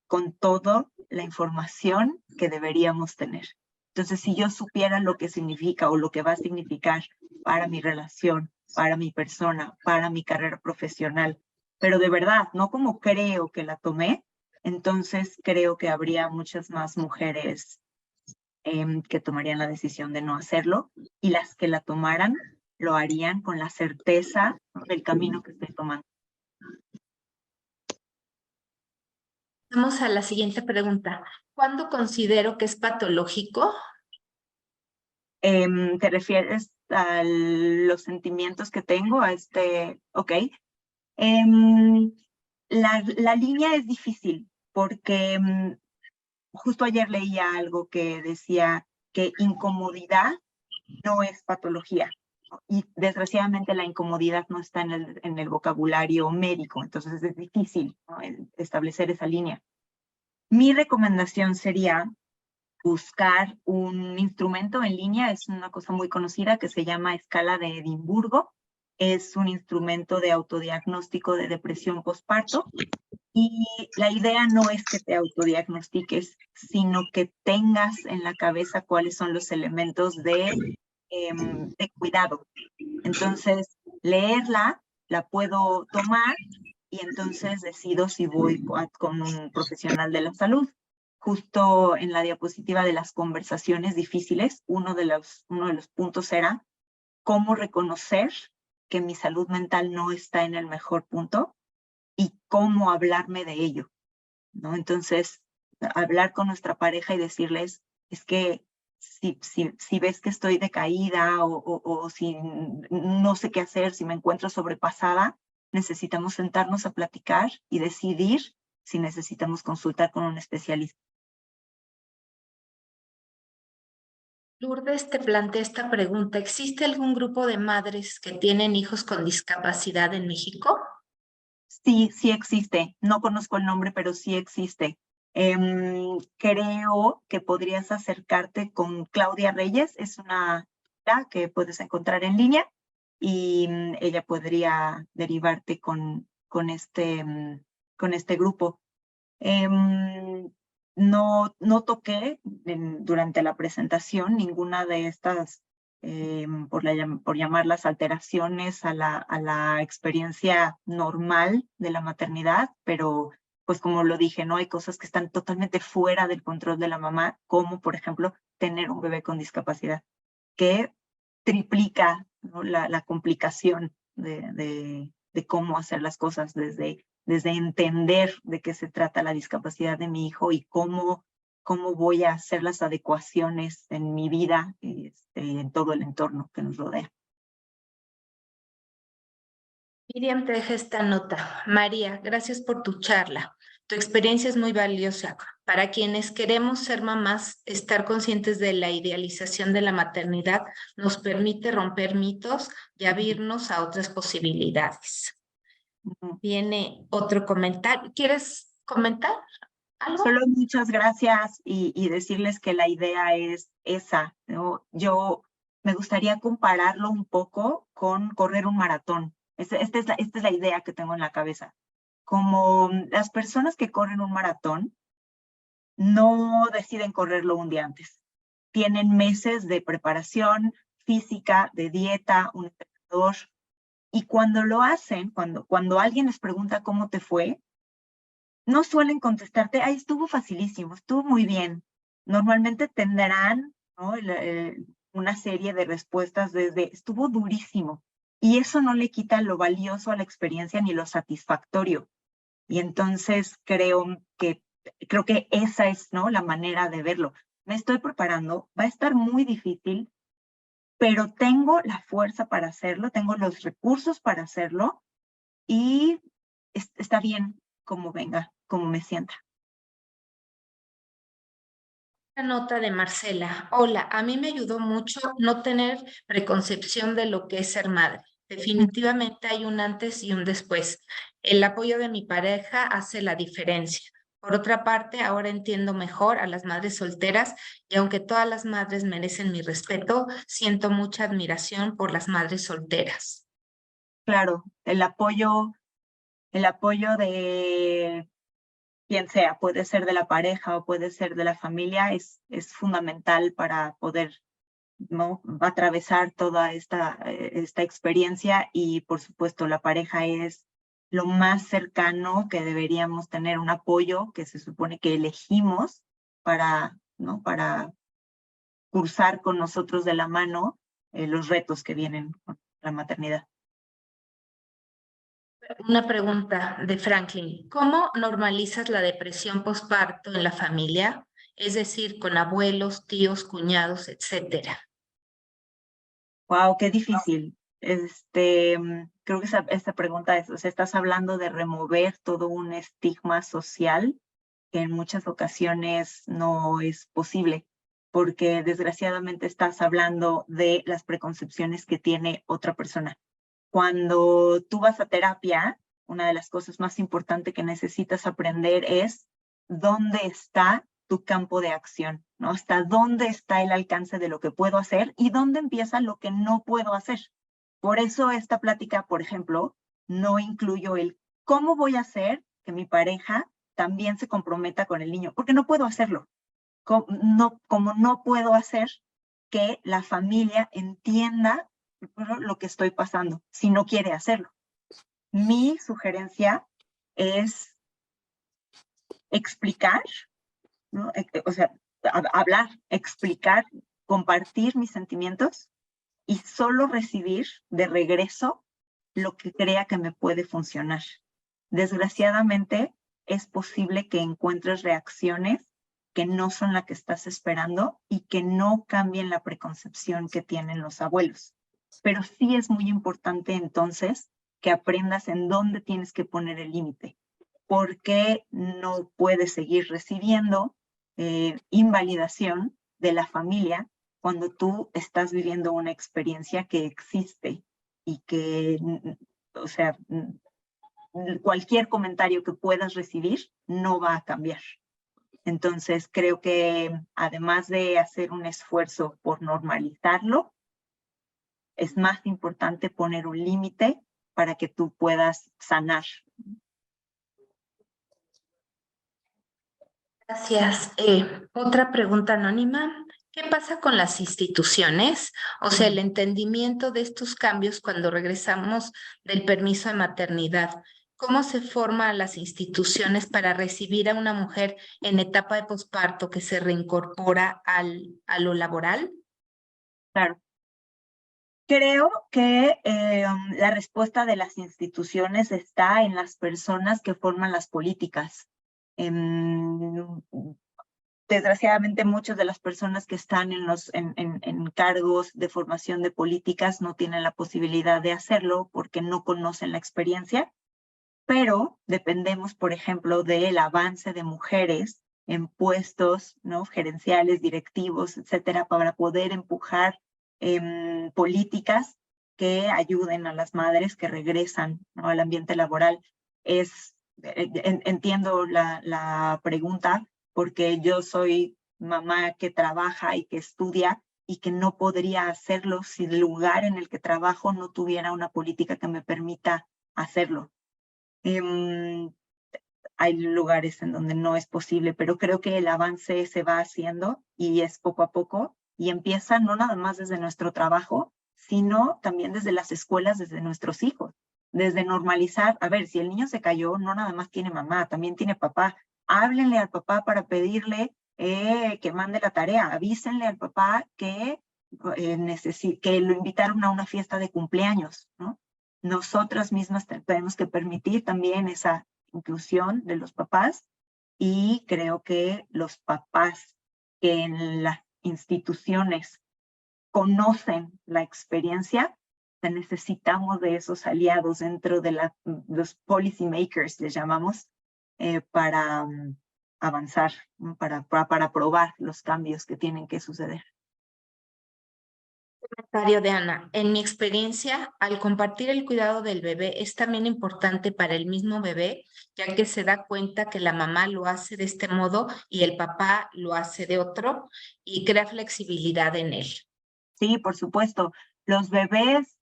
con toda la información que deberíamos tener. Entonces, si yo supiera lo que significa o lo que va a significar para mi relación, para mi persona, para mi carrera profesional, pero de verdad, no como creo que la tomé, entonces creo que habría muchas más mujeres que tomarían la decisión de no hacerlo, y las que la tomaran lo harían con la certeza, ¿no?, del camino que estoy tomando. Vamos a la siguiente pregunta. ¿Cuándo considero que es patológico? ¿Te refieres a los sentimientos que tengo? Ok. La línea es difícil porque justo ayer leía algo que decía que incomodidad no es patología. Y desgraciadamente la incomodidad no está en el vocabulario médico, entonces es difícil, ¿no?, establecer esa línea. Mi recomendación sería buscar un instrumento en línea, es una cosa muy conocida que se llama Escala de Edimburgo, es un instrumento de autodiagnóstico de depresión postparto, y la idea no es que te autodiagnostiques, sino que tengas en la cabeza cuáles son los elementos de cuidado. Entonces, leerla, la puedo tomar y entonces decido si voy con un profesional de la salud. Justo en la diapositiva de las conversaciones difíciles, uno de los puntos era cómo reconocer que mi salud mental no está en el mejor punto y cómo hablarme de ello, ¿no? Entonces, hablar con nuestra pareja y decirles, es que si ves que estoy decaída o si no sé qué hacer, si me encuentro sobrepasada, necesitamos sentarnos a platicar y decidir si necesitamos consultar con un especialista. Lourdes te plantea esta pregunta. ¿Existe algún grupo de madres que tienen hijos con discapacidad en México? Sí, sí existe. No conozco el nombre, pero sí existe. Creo que podrías acercarte con Claudia Reyes. Es una chica que puedes encontrar en línea y ella podría derivarte con este grupo. No toqué durante la presentación ninguna de estas, por llamarlas alteraciones a la experiencia normal de la maternidad, pero pues como lo dije, ¿no? Hay cosas que están totalmente fuera del control de la mamá, como por ejemplo tener un bebé con discapacidad, que triplica, ¿no? la complicación de cómo hacer las cosas desde entender de qué se trata la discapacidad de mi hijo y cómo voy a hacer las adecuaciones en mi vida, en todo el entorno que nos rodea. Miriam te deja esta nota. María, gracias por tu charla. Tu experiencia es muy valiosa. Para quienes queremos ser mamás, estar conscientes de la idealización de la maternidad nos permite romper mitos y abrirnos a otras posibilidades. Viene otro comentario. ¿Quieres comentar algo? Solo muchas gracias y decirles que la idea es esa, ¿no? Yo me gustaría compararlo un poco con correr un maratón. Esta es la idea que tengo en la cabeza. Como las personas que corren un maratón no deciden correrlo un día antes. Tienen meses de preparación física, de dieta, un entrenador. Y cuando lo hacen, cuando alguien les pregunta cómo te fue, no suelen contestarte, ay, estuvo facilísimo, estuvo muy bien. Normalmente tendrán, ¿no? Una serie de respuestas desde, estuvo durísimo. Y eso no le quita lo valioso a la experiencia ni lo satisfactorio. Y entonces creo que esa es, ¿no? La manera de verlo. Me estoy preparando, va a estar muy difícil, pero tengo la fuerza para hacerlo, tengo los recursos para hacerlo y está bien como venga, como me sienta. La nota de Marcela. Hola, a mí me ayudó mucho no tener preconcepción de lo que es ser madre. Definitivamente hay un antes y un después. El apoyo de mi pareja hace la diferencia. Por otra parte, ahora entiendo mejor a las madres solteras y aunque todas las madres merecen mi respeto, siento mucha admiración por las madres solteras. Claro, el apoyo de quien sea, puede ser de la pareja o puede ser de la familia, es fundamental para poder, ¿no? Atravesar toda esta experiencia y por supuesto la pareja es lo más cercano que deberíamos tener, un apoyo que se supone que elegimos para, ¿no? Para cursar con nosotros de la mano los retos que vienen con la maternidad. Una pregunta de Franklin. ¿Cómo normalizas la depresión postparto en la familia? Es decir, con abuelos, tíos, cuñados, etcétera. Wow, qué difícil. Creo que esta pregunta es, o sea, estás hablando de remover todo un estigma social que en muchas ocasiones no es posible, porque desgraciadamente estás hablando de las preconcepciones que tiene otra persona. Cuando tú vas a terapia, una de las cosas más importantes que necesitas aprender es dónde está tu campo de acción, ¿no? Hasta dónde está el alcance de lo que puedo hacer y dónde empieza lo que no puedo hacer. Por eso esta plática, por ejemplo, no incluyo el cómo voy a hacer que mi pareja también se comprometa con el niño, porque no puedo hacerlo. Como no puedo hacer que la familia entienda lo que estoy pasando, si no quiere hacerlo. Mi sugerencia es explicar, ¿no? O sea, hablar, explicar, compartir mis sentimientos y solo recibir de regreso lo que crea que me puede funcionar. Desgraciadamente, es posible que encuentres reacciones que no son la que estás esperando y que no cambien la preconcepción que tienen los abuelos. Pero sí es muy importante entonces que aprendas en dónde tienes que poner el límite, porque no puedes seguir recibiendo invalidación de la familia cuando tú estás viviendo una experiencia que existe y que, o sea, cualquier comentario que puedas recibir no va a cambiar. Entonces, creo que además de hacer un esfuerzo por normalizarlo, es más importante poner un límite para que tú puedas sanar. Gracias. Otra pregunta anónima. ¿Qué pasa con las instituciones? O sea, el entendimiento de estos cambios cuando regresamos del permiso de maternidad. ¿Cómo se forman las instituciones para recibir a una mujer en etapa de posparto que se reincorpora a lo laboral? Claro. Creo que la respuesta de las instituciones está en las personas que forman las políticas. Desgraciadamente, muchas de las personas que están en cargos de formación de políticas no tienen la posibilidad de hacerlo porque no conocen la experiencia, pero dependemos, por ejemplo, del avance de mujeres en puestos, ¿no?, gerenciales, directivos, etcétera, para poder empujar políticas que ayuden a las madres que regresan, ¿no?, al ambiente laboral. Entiendo la pregunta, porque yo soy mamá que trabaja y que estudia y que no podría hacerlo si el lugar en el que trabajo no tuviera una política que me permita hacerlo. Hay lugares en donde no es posible, pero creo que el avance se va haciendo y es poco a poco y empieza no nada más desde nuestro trabajo, sino también desde las escuelas, desde nuestros hijos, desde normalizar, a ver, si el niño se cayó, no nada más tiene mamá, también tiene papá. Háblenle al papá para pedirle que mande la tarea, avísenle al papá que lo invitaron a una fiesta de cumpleaños, ¿no? Nosotras mismas tenemos que permitir también esa inclusión de los papás, y creo que los papás que en las instituciones conocen la experiencia, necesitamos de esos aliados dentro de los policy makers, les llamamos, para avanzar, ¿no?, para aprobar los cambios que tienen que suceder. Comentario de Ana. En mi experiencia, al compartir el cuidado del bebé es también importante para el mismo bebé, ya que se da cuenta que la mamá lo hace de este modo y el papá lo hace de otro y crea flexibilidad en él. Sí, por supuesto. Los bebés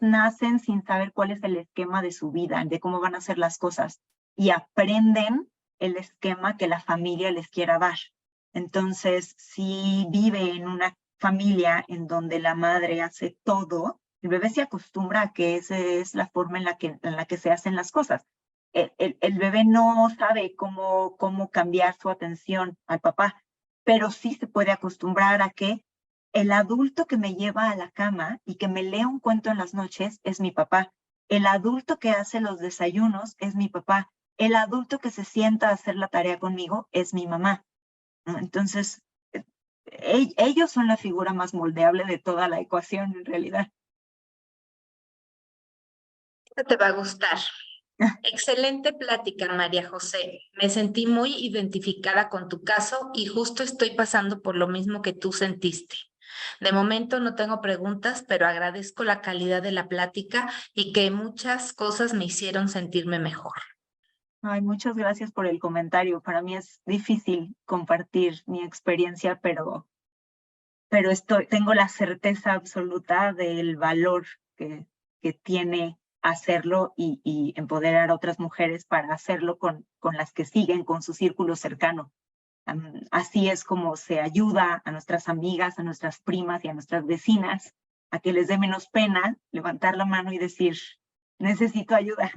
nacen sin saber cuál es el esquema de su vida, de cómo van a ser las cosas, y aprenden el esquema que la familia les quiera dar. Entonces, si vive en una familia en donde la madre hace todo, el bebé se acostumbra a que esa es la forma en la que se hacen las cosas. El bebé no sabe cómo cambiar su atención al papá, pero sí se puede acostumbrar a que el adulto que me lleva a la cama y que me lee un cuento en las noches es mi papá. El adulto que hace los desayunos es mi papá. El adulto que se sienta a hacer la tarea conmigo es mi mamá, ¿no? Entonces, ellos son la figura más moldeable de toda la ecuación, en realidad. Esto te va a gustar. Excelente plática, María José. Me sentí muy identificada con tu caso y justo estoy pasando por lo mismo que tú sentiste. De momento no tengo preguntas, pero agradezco la calidad de la plática y que muchas cosas me hicieron sentirme mejor. Ay, muchas gracias por el comentario. Para mí es difícil compartir mi experiencia, pero tengo la certeza absoluta del valor que tiene hacerlo y empoderar a otras mujeres para hacerlo con las que siguen, con su círculo cercano. Así es como se ayuda a nuestras amigas, a nuestras primas y a nuestras vecinas a que les dé menos pena levantar la mano y decir, necesito ayuda.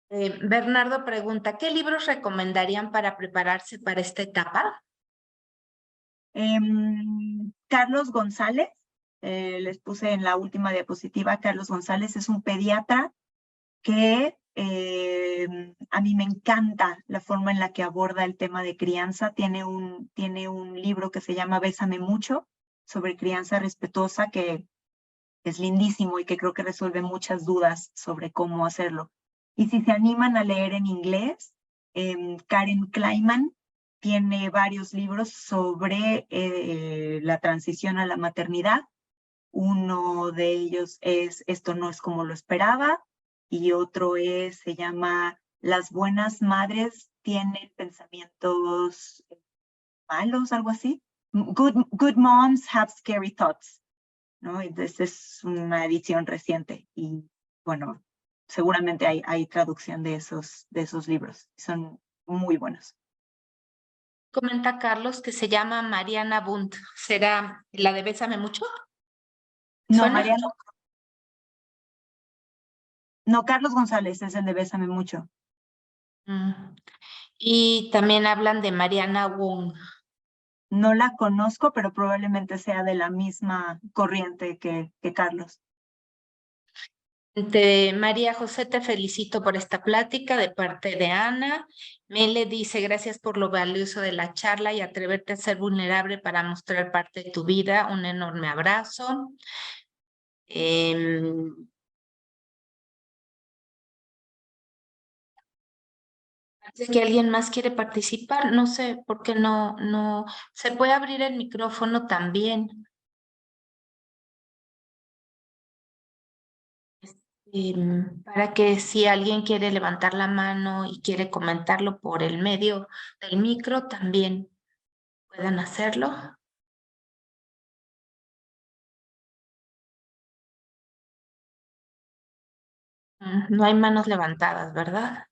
Bernardo pregunta, ¿qué libros recomendarían para prepararse para esta etapa? Carlos González les puse en la última diapositiva, Carlos González es un pediatra que a mí me encanta la forma en la que aborda el tema de crianza. Tiene un libro que se llama Bésame Mucho, sobre crianza respetuosa, que es lindísimo y que creo que resuelve muchas dudas sobre cómo hacerlo. Y si se animan a leer en inglés, Karen Kleiman tiene varios libros sobre la transición a la maternidad. Uno de ellos es Esto no es como lo esperaba, y otro se llama Las buenas madres tienen pensamientos malos, algo así. Good moms have scary thoughts, ¿no? Entonces es una edición reciente y bueno, seguramente hay traducción de esos libros. Son muy buenos. Comenta Carlos que se llama Mariana Bunt. ¿Será la de Bésame Mucho? No, ¿Suena? Mariano. No, Carlos González es el de Bésame Mucho. Y también hablan de Mariana Wong. No la conozco, pero probablemente sea de la misma corriente que Carlos. María José, te felicito por esta plática de parte de Ana. Mele dice, gracias por lo valioso de la charla y atreverte a ser vulnerable para mostrar parte de tu vida. Un enorme abrazo. Parece que alguien más quiere participar. No sé por qué no. Se puede abrir el micrófono también. Para que si alguien quiere levantar la mano y quiere comentarlo por el medio del micro, también puedan hacerlo. No hay manos levantadas, ¿verdad?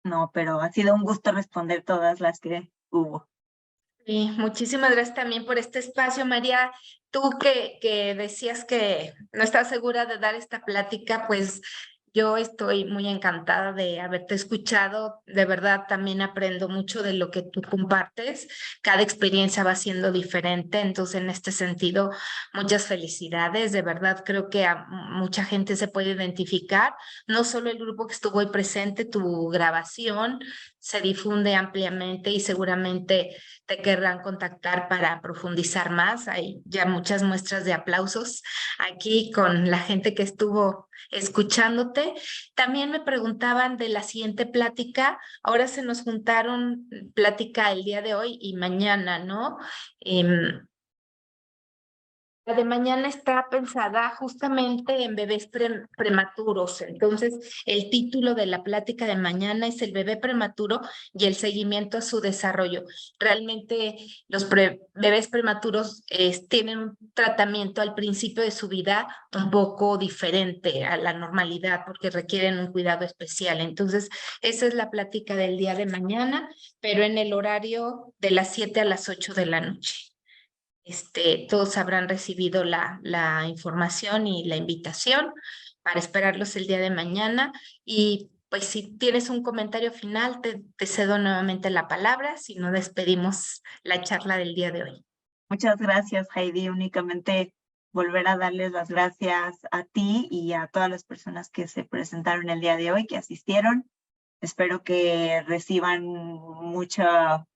No, pero ha sido un gusto responder todas las que hubo. Y muchísimas gracias también por este espacio, María. Tú que decías que no estás segura de dar esta plática, pues yo estoy muy encantada de haberte escuchado. De verdad, también aprendo mucho de lo que tú compartes. Cada experiencia va siendo diferente. Entonces, en este sentido, muchas felicidades. De verdad, creo que a mucha gente se puede identificar. No solo el grupo que estuvo hoy presente, tu grabación se difunde ampliamente y seguramente te querrán contactar para profundizar más. Hay ya muchas muestras de aplausos aquí con la gente que estuvo escuchándote. También me preguntaban de la siguiente plática. Ahora se nos juntaron plática el día de hoy y mañana, ¿no? La de mañana está pensada justamente en bebés prematuros. Entonces, el título de la plática de mañana es el bebé prematuro y el seguimiento a su desarrollo. Realmente los bebés prematuros tienen un tratamiento al principio de su vida un poco diferente a la normalidad porque requieren un cuidado especial. Entonces, esa es la plática del día de mañana, pero en el horario de las 7 a las 8 de la noche. Todos habrán recibido la información y la invitación para esperarlos el día de mañana. Y pues si tienes un comentario final, te cedo nuevamente la palabra, si no despedimos la charla del día de hoy. Muchas gracias, Heidi. Únicamente volver a darles las gracias a ti y a todas las personas que se presentaron el día de hoy, que asistieron. Espero que reciban mucha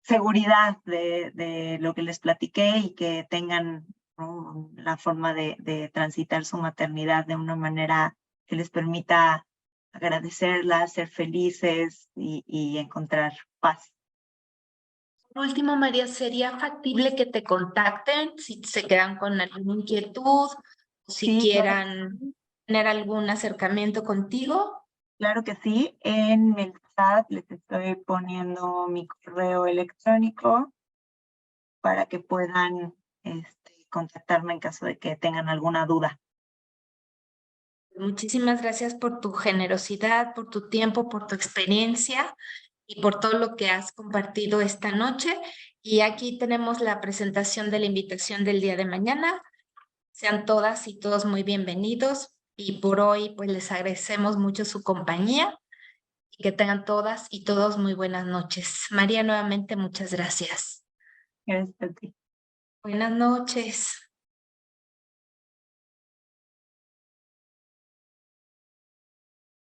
seguridad de lo que les platiqué y que tengan, ¿no?, la forma de transitar su maternidad de una manera que les permita agradecerla, ser felices y encontrar paz. Por último, María, ¿sería factible que te contacten si se quedan con alguna inquietud o si Sí, quieran tener algún acercamiento contigo? claro que sí. En el chat les estoy poniendo mi correo electrónico para que puedan contactarme en caso de que tengan alguna duda. Muchísimas gracias por tu generosidad, por tu tiempo, por tu experiencia y por todo lo que has compartido esta noche. Y aquí tenemos la presentación de la invitación del día de mañana. Sean todas y todos muy bienvenidos. Y por hoy, pues les agradecemos mucho su compañía y que tengan todas y todos muy buenas noches. María, nuevamente, muchas gracias. Gracias a ti. Buenas noches.